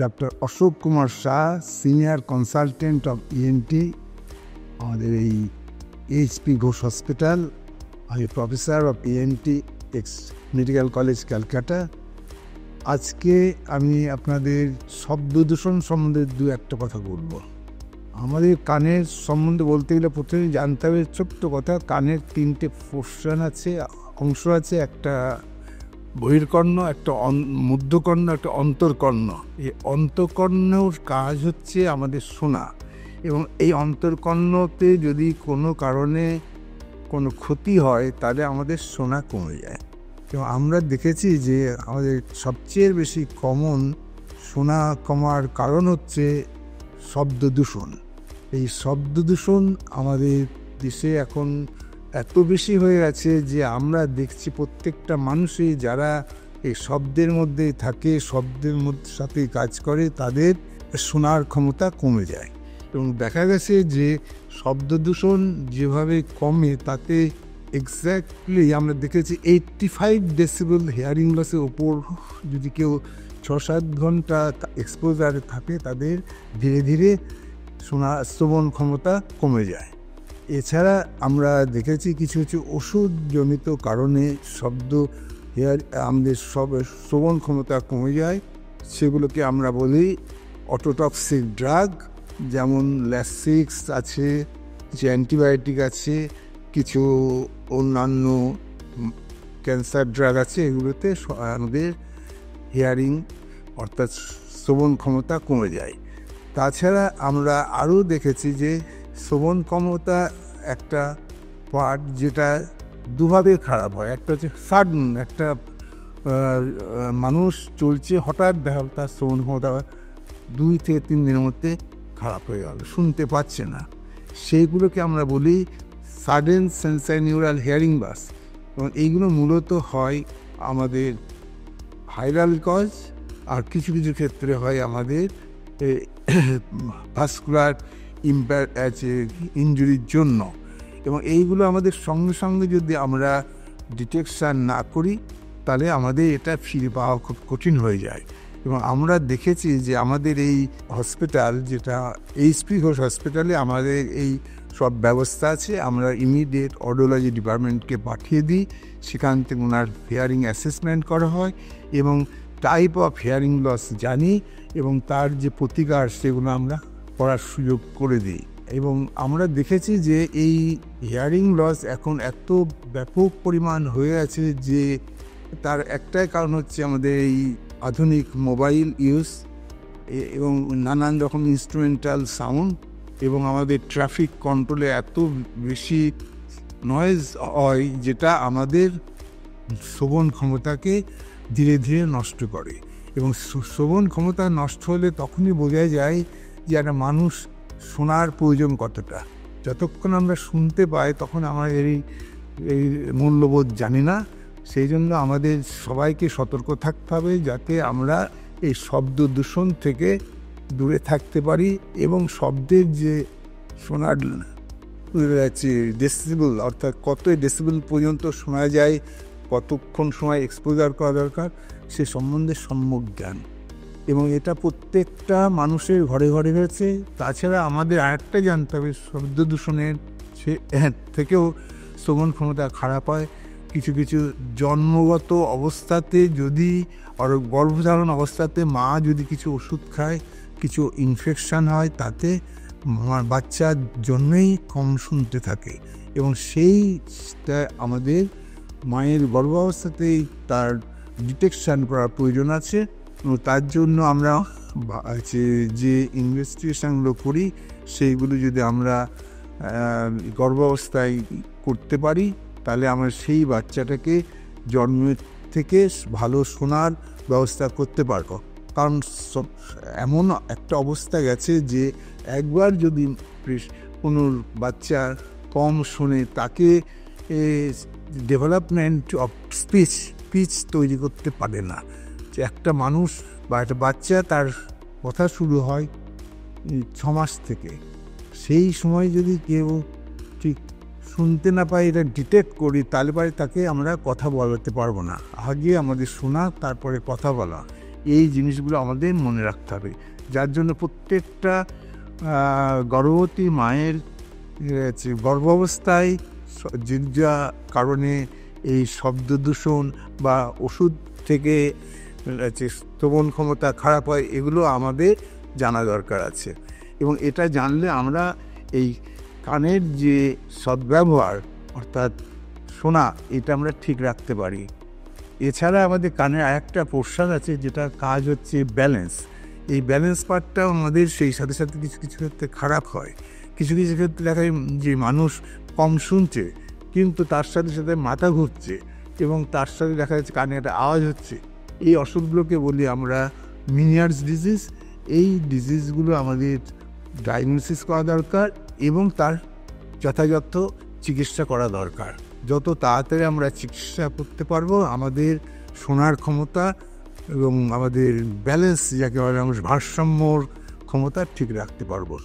Doctor Ashok Kumar Shah, senior consultant of ENT, আমাদের এই HP Ghosh hospital. আমি professor of ENT, ex medical college, Calcutta. আজকে আমি আপনাদের শব্দ দূষণ সম্বন্ধে দু একটা কথা বলবো। আমাদের কানের সম্বন্ধে বলতে গেলে প্রথমে জানতে হবে ছোট্ট কথা, কানের তিনটে পোর্শন আছে, অংশ আছে। একটা বহির্কর্ণ, একটা মধ্যকর্ণ, একটা অন্তর্কর্ণ। এই অন্তর্কর্ণর কাজ হচ্ছে আমাদের শোনা, এবং এই অন্তর্কর্ণতে যদি কোনো কারণে কোনো ক্ষতি হয় তাহলে আমাদের শোনা কমে যায়। এবং আমরা দেখেছি যে আমাদের সবচেয়ে বেশি কমন শোনা কমার কারণ হচ্ছে শব্দ দূষণ। এই শব্দ দূষণ আমাদের দেশে এখন এত বেশি হয়ে গেছে যে আমরা দেখছি প্রত্যেকটা মানুষই যারা এই শব্দের মধ্যে থাকে, শব্দের মধ্যে সাথে কাজ করে, তাদের শোনার ক্ষমতা কমে যায়। এবং দেখা গেছে যে শব্দ দূষণ যেভাবে কমে তাতে এক্স্যাক্টলি আমরা দেখেছি 85 ডেসিবেল হেয়ারিং লসের ওপর যদি কেউ 6-7 ঘন্টা এক্সপোজারে থাকে তাদের ধীরে ধীরে শ্রবণ ক্ষমতা কমে যায়। এছাড়া আমরা দেখেছি কিছু কিছু ওষুধজনিত কারণে আমাদের শ্রবণ ক্ষমতা কমে যায়। সেগুলোকে আমরা বলি অটোটক্সিক ড্রাগ, যেমন ল্যাসিক্স আছে, কিছু অ্যান্টিবায়োটিক আছে, কিছু অন্যান্য ক্যান্সার ড্রাগ আছে। এগুলোতে আমাদের হিয়ারিং অর্থাৎ শ্রবণ ক্ষমতা কমে যায়। তাছাড়া আমরা আরও দেখেছি যে শ্রবণ ক্ষমতা একটা পার্ট যেটা দুভাবে খারাপ হয়। একটা হচ্ছে সাডেন, একটা মানুষ চলছে, হঠাৎ দেখা তার শ্রবণ ক্ষমতা 2 থেকে 3 দিনের মধ্যে খারাপ হয়ে গেল, শুনতে পাচ্ছে না। সেইগুলোকে আমরা বলি সাডেন সেন্সরিনিউরাল হিয়ারিং লস। এবং এইগুলো মূলত হয় আমাদের ভাইরাল কজ, আর কিছু কিছু ক্ষেত্রে হয় আমাদের ভাস্কুলার ইনজুরির জন্য। এবং এইগুলো আমাদের সঙ্গে সঙ্গে যদি আমরা ডিটেকশান না করি তাহলে আমাদের এটা ফিরে পাওয়া খুব কঠিন হয়ে যায়। এবং আমরা দেখেছি যে আমাদের এই হসপিটাল, যেটা এইচপি ঘোষ হসপিটালে, আমাদের এই সব ব্যবস্থা আছে। আমরা ইমিডিয়েট অডিওলজি ডিপার্টমেন্টকে পাঠিয়ে দিই, সেখান থেকে ওনার হিয়ারিং অ্যাসেসমেন্ট করা হয় এবং টাইপ অফ হিয়ারিং লস জানি, এবং তার যে প্রতিকার সেগুলো আমরা করার সুযোগ করে দিই। এবং আমরা দেখেছি যে এই হিয়ারিং লস এখন এত ব্যাপক পরিমাণ হয়ে আছে যে তার একটাই কারণ হচ্ছে আমাদের এই আধুনিক মোবাইল ইউজ এবং নানান রকম ইনস্ট্রুমেন্টাল সাউন্ড, এবং আমাদের ট্রাফিক কন্ট্রোলে এত বেশি নয়েজ হয় যেটা আমাদের শ্রবণ ক্ষমতাকে ধীরে ধীরে নষ্ট করে। এবং শ্রবণ ক্ষমতা নষ্ট হলে তখনই বোঝা যায় যে একটা মানুষ শোনার প্রয়োজন কতটা। যতক্ষণ আমরা শুনতে পাই তখন আমরা এই মূল্যবোধ জানি না। সেই জন্য আমাদের সবাইকে সতর্ক থাকতে হবে যাতে আমরা এই শব্দ দূষণ থেকে দূরে থাকতে পারি, এবং শব্দের যে শোনার ডেসিবেল, অর্থাৎ কত ডেসিবেল পর্যন্ত শোনা যায়, কতক্ষণ সময় এক্সপোজার করা দরকার, সে সম্বন্ধে সম্যক জ্ঞান। এবং এটা প্রত্যেকটা মানুষের ঘরে ঘরে হয়েছে। তাছাড়া আমাদের আরেকটা জানতে হবে, শব্দ দূষণের থেকেও শ্রবণ ক্ষমতা খারাপ হয়। কিছু কিছু জন্মগত অবস্থাতে, যদি গর্ভধারণ অবস্থাতে মা যদি কিছু ওষুধ খায়, কিছু ইনফেকশান হয়, তাতে আমার বাচ্চার জন্যই কম শুনতে থাকে। এবং সেইটা আমাদের মায়ের গর্ভাবস্থাতেই তার ডিটেকশান করার প্রয়োজন আছে। তার জন্য আমরা যে ইনভেস্টিগেশনগুলো করি সেইগুলো যদি আমরা গর্ভাবস্থায় করতে পারি তাহলে আমরা সেই বাচ্চাটাকে জন্মের থেকে ভালো শোনার ব্যবস্থা করতে পারবো। কারণ এমন একটা অবস্থা গেছে যে একবার যদি কোনো বাচ্চা কম শোনে, তাকে ডেভেলপমেন্ট অফ স্পিচ তৈরি করতে পারে না। যে একটা মানুষ বা একটা বাচ্চা, তার কথা শুরু হয় 6 মাস থেকে। সেই সময় যদি কেউ ঠিক শুনতে না পাই, এটা ডিটেক্ট করি, তাহলে পরে তাকে আমরা কথা বলাতে পারবো না। আগে আমাদের শোনা, তারপরে কথা বলা। এই জিনিসগুলো আমাদের মনে রাখতে হবে, যার জন্য প্রত্যেকটা গর্ভবতী মায়ের গর্ভাবস্থায় যা কারণে এই শব্দ দূষণ বা ওষুধ থেকে শ্রবণ ক্ষমতা খারাপ হয়, এগুলো আমাদের জানা দরকার আছে। এবং এটা জানলে আমরা এই কানের যে সদ্ব্যবহার অর্থাৎ শোনা, এটা আমরা ঠিক রাখতে পারি। এছাড়া আমাদের কানের আরেকটা পোর্শন আছে যেটা কাজ হচ্ছে ব্যালেন্স। এই ব্যালেন্স পার্টটাও আমাদের সেই সাথে সাথে কিছু কিছু ক্ষেত্রে খারাপ হয়। কিছু কিছু ক্ষেত্রে দেখা যায় যে মানুষ কম শুনছে কিন্তু তার সাথে সাথে মাথা ঘুরছে এবং তার সাথে দেখা যাচ্ছে কানে একটা আওয়াজ হচ্ছে। এই অসুখগুলোকে বলি আমরা মিনিয়ার্স ডিজিজ। এই ডিজিজগুলো আমাদের ডায়াগনোসিস করা দরকার এবং তার যথাযথ চিকিৎসা করা দরকার। যত তাড়াতাড়ি আমরা চিকিৎসা করতে পারবো, আমাদের শোনার ক্ষমতা এবং আমাদের ব্যালেন্স, যাকে বলে আমরা ভারসাম্যর ক্ষমতা ঠিক রাখতে পারবো।